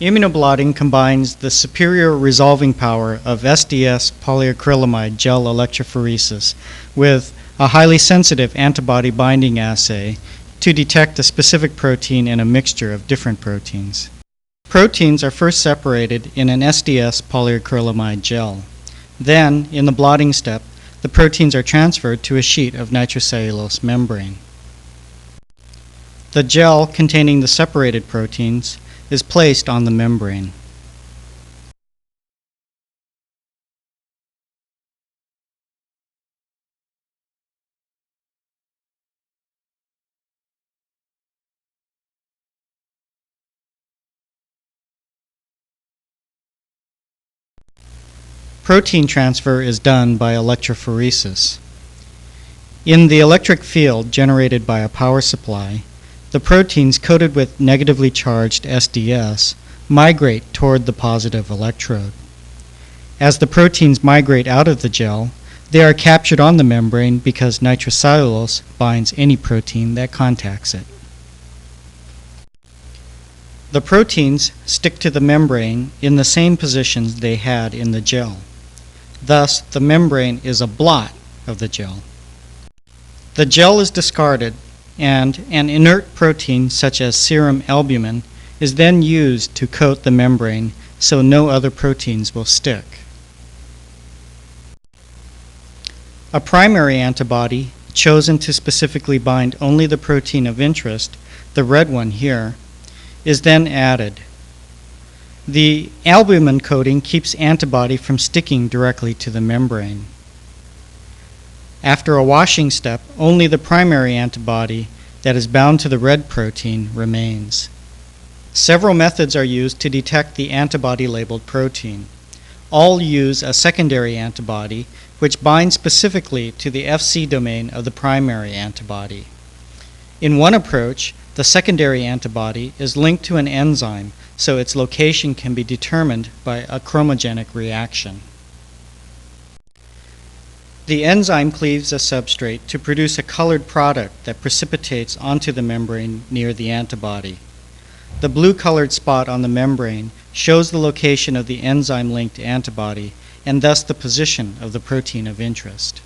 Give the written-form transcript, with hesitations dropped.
Immunoblotting combines the superior resolving power of SDS polyacrylamide gel electrophoresis with a highly sensitive antibody binding assay to detect a specific protein in a mixture of different proteins. Proteins are first separated in an SDS polyacrylamide gel. Then, in the blotting step, the proteins are transferred to a sheet of nitrocellulose membrane. The gel containing the separated proteins is placed on the membrane. Protein transfer is done by electrophoresis. In the electric field generated by a power supply, the proteins coated with negatively charged SDS migrate toward the positive electrode. As the proteins migrate out of the gel, they are captured on the membrane because nitrocellulose binds any protein that contacts it. The proteins stick to the membrane in the same positions they had in the gel. Thus, the membrane is a blot of the gel. The gel is discarded, and an inert protein such as serum albumin is then used to coat the membrane so no other proteins will stick. A primary antibody, chosen to specifically bind only the protein of interest, the red one here, is then added. The albumin coating keeps antibody from sticking directly to the membrane. After a washing step, only the primary antibody that is bound to the red protein remains. Several methods are used to detect the antibody-labeled protein. All use a secondary antibody, which binds specifically to the Fc domain of the primary antibody. In one approach, the secondary antibody is linked to an enzyme, so its location can be determined by a chromogenic reaction. The enzyme cleaves a substrate to produce a colored product that precipitates onto the membrane near the antibody. The blue-colored spot on the membrane shows the location of the enzyme-linked antibody and thus the position of the protein of interest.